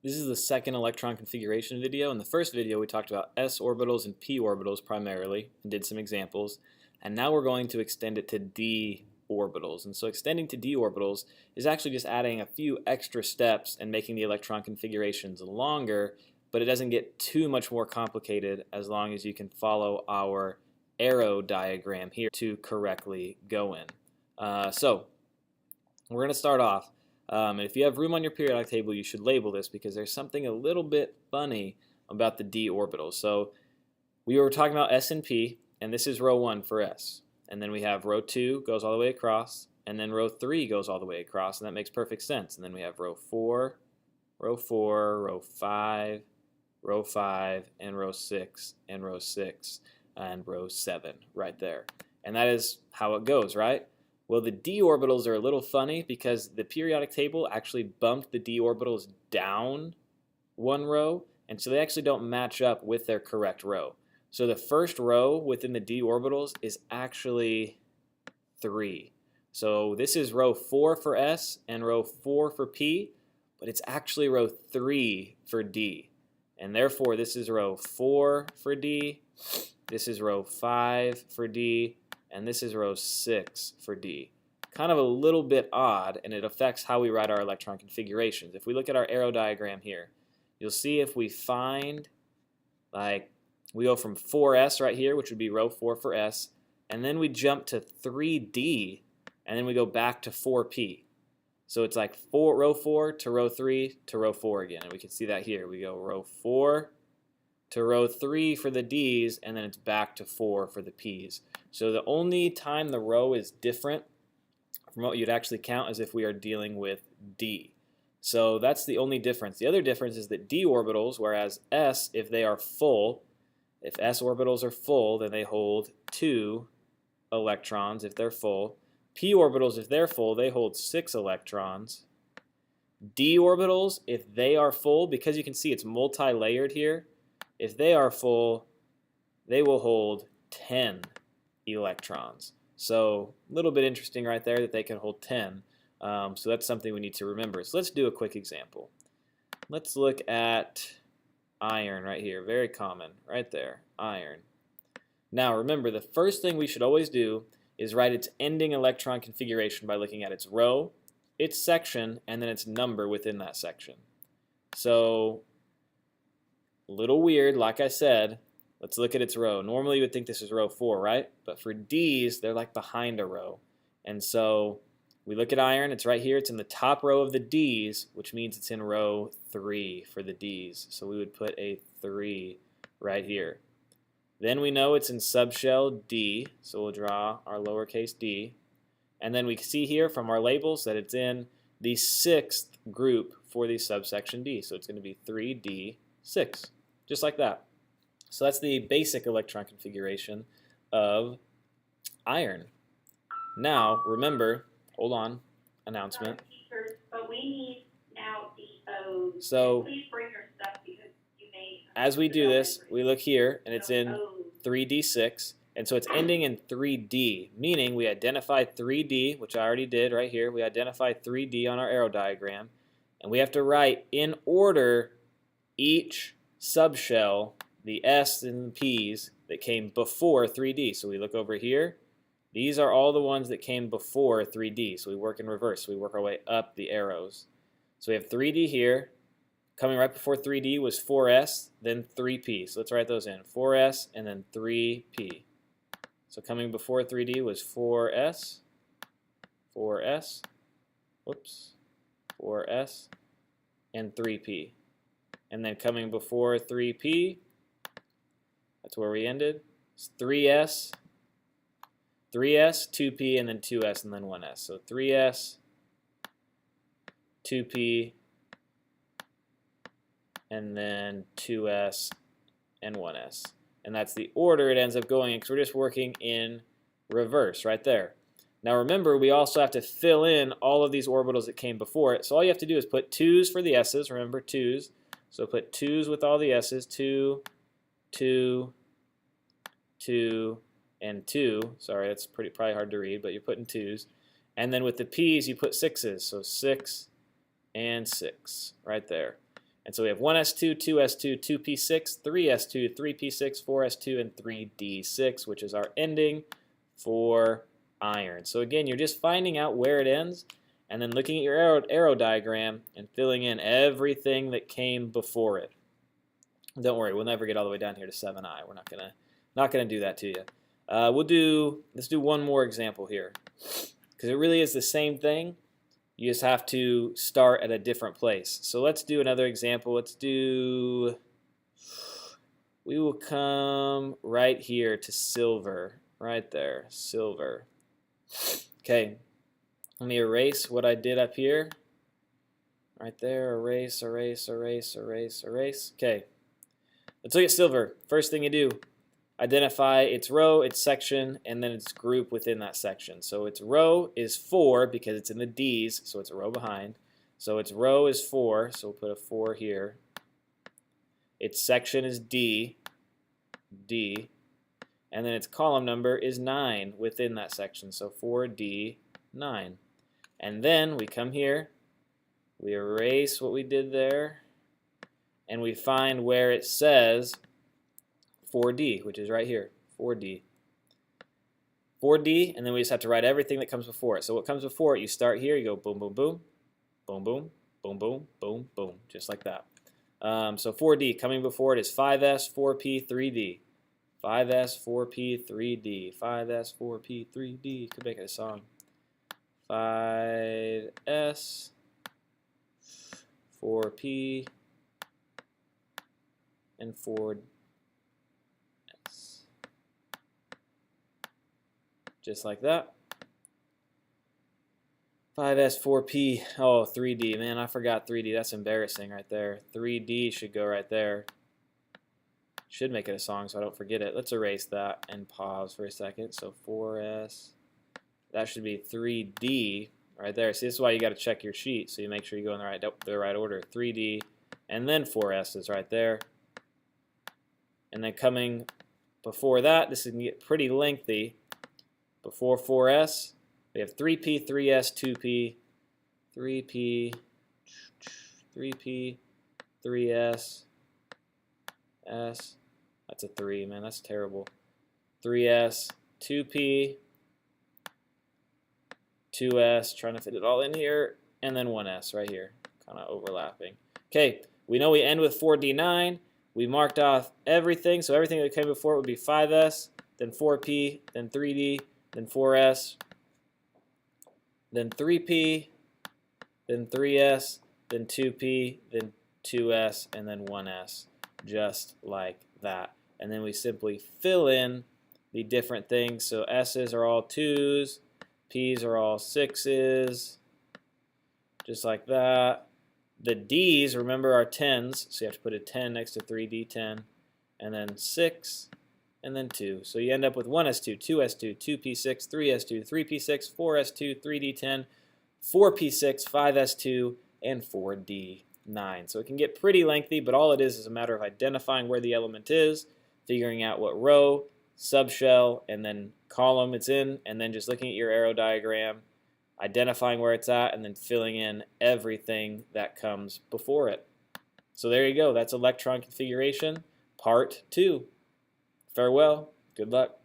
This is the second electron configuration video. In the first video we talked about s orbitals and p orbitals primarily and did some examples, and now we're going to extend it to d orbitals. And so extending to d orbitals is actually just adding a few extra steps and making the electron configurations longer, but it doesn't get too much more complicated as long as you can follow our arrow diagram here to correctly go in. So we're going to start off. And if you have room on your periodic table, you should label this because there's something a little bit funny about the d orbitals. So we were talking about s and p, and this is row 1 for s. And then we have row 2 goes all the way across, and then row 3 goes all the way across, and that makes perfect sense. And then we have row 4, row 4, row 5, row 5, and row 6, and row 6, and row 7 right there. And that is how it goes, right? Well, the d orbitals are a little funny because the periodic table actually bumped the d orbitals down one row, and so they actually don't match up with their correct row. So the first row within the d orbitals is actually 3. So this is row 4 for s and row 4 for p, but it's actually row 3 for d. And therefore this is row 4 for d, this is row 5 for d, and this is row 6 for d. Kind of a little bit odd, and it affects how we write our electron configurations. If we look at our arrow diagram here, you'll see if we find, like, we go from 4s right here, which would be row 4 for s, and then we jump to 3d, and then we go back to 4p. So it's like row 4 to row 3 to row 4 again, and we can see that here. We go row 4 to row 3 for the d's, and then it's back to 4 for the p's. So the only time the row is different from what you'd actually count is if we are dealing with d. So that's the only difference. The other difference is that d orbitals, whereas s, if they are full, if s orbitals are full, then they hold 2 electrons if they're full. P orbitals, if they're full, they hold 6 electrons. D orbitals, if they are full, because you can see it's multi-layered here, if they are full, they will hold 10 electrons. So a little bit interesting right there that they can hold 10. So that's something we need to remember. So let's do a quick example. Let's look at iron right here. Very common right there, iron. Now remember, the first thing we should always do is write its ending electron configuration by looking at its row, its section, and then its number within that section. So a little weird, like I said. Let's look at its row. Normally you would think this is row 4, right? But for D's, they're like behind a row. And so we look at iron, it's right here. It's in the top row of the D's, which means it's in row 3 for the D's. So we would put a 3 right here. Then we know it's in subshell D, so we'll draw our lowercase d. And then we see here from our labels that it's in the 6th group for the subsection D. So it's going to be 3d6, just like that. So that's the basic electron configuration of iron. Now, remember, hold on, announcement. But we need now DOs. So, please bring your stuff because you may. As we do this, we look here, and it's in 3d6, and so it's ending in 3d, meaning we identified 3d, which I already did right here. We identified 3d on our arrow diagram, and we have to write in order each subshell, the S and the P's that came before 3D. So we look over here. These are all the ones that came before 3D. So we work in reverse. So we work our way up the arrows. So we have 3D here. Coming right before 3D was 4S, then 3P. So let's write those in. 4S and then 3P. So coming before 3D was 4S, 4S, whoops, 4S, and 3P. And then coming before 3P, that's where we ended. It's 3S, 2P, and then 2S, and then 1S. So 3S, 2P, and then 2S, and 1S. And that's the order it ends up going in because we're just working in reverse right there. Now remember, we also have to fill in all of these orbitals that came before it. So all you have to do is put 2's for the S's. Remember, 2's. So put 2's with all the S's. 2, 2, 2, and 2. Sorry, that's probably hard to read, but you're putting 2's. And then with the P's, you put 6's. So 6 and 6 right there. And so we have 1s2, 2s2, 2p6, 3s2, 3p6, 4s2, and 3d6, which is our ending for iron. So again, you're just finding out where it ends and then looking at your arrow diagram and filling in everything that came before it. Don't worry, we'll never get all the way down here to 7i. We're not gonna do that to you. Let's do one more example here, because it really is the same thing. You just have to start at a different place. So let's do another example. We will come right here to silver, right there, silver. Okay, let me erase what I did up here. Right there, erase, erase, erase, erase, erase. Okay, let's look at silver. First thing you do, identify its row, its section, and then its group within that section. So its row is 4 because it's in the D's, so it's a row behind. So its row is 4, so we'll put a 4 here. Its section is D, D, and then its column number is 9 within that section, so 4D, 9. And then we come here, we erase what we did there, and we find where it says 4D, which is right here, 4D. 4D, and then we just have to write everything that comes before it. So what comes before it, you start here, you go boom, boom, boom, boom, boom, boom, boom, boom, boom, just like that. So 4D, coming before it is 5S, 4P, 3D. 5S, 4P, 3D. 5S, 4P, 3D. Could make it a song. 5S, 4P, and 4D. Just like that. 5S, 4P, oh, 3D. Man, I forgot 3D. That's embarrassing right there. 3D should go right there. Should make it a song so I don't forget it. Let's erase that and pause for a second. So 4S, that should be 3D right there. See, this is why you got to check your sheet so you make sure you go in the right order. 3D, and then 4S is right there. And then coming before that, this is going to get pretty lengthy. Before 4S, we have 3P, 3S, 2P, 3P, 3P, 3S, S. That's a 3, man. That's terrible. 3S, 2P, 2S, trying to fit it all in here, and then 1S right here, kind of overlapping. Okay, we know we end with 4D9. We marked off everything, so everything that came before it would be 5S, then 4P, then 3D, then 4S, then 3P, then 3S, then 2P, then 2S, and then 1S, just like that. And then we simply fill in the different things. So S's are all 2's, P's are all 6's, just like that. The D's, remember, are 10's, so you have to put a 10 next to 3D10, and then 6, and then 2. So you end up with 1S2, 2S2, 2P6, 3S2, 3P6, 4S2, 3D10, 4P6, 5S2, and 4D9. So it can get pretty lengthy, but all it is a matter of identifying where the element is, figuring out what row, subshell, and then column it's in, and then just looking at your arrow diagram, identifying where it's at, and then filling in everything that comes before it. So there you go. That's electron configuration, part 2. Farewell. Good luck.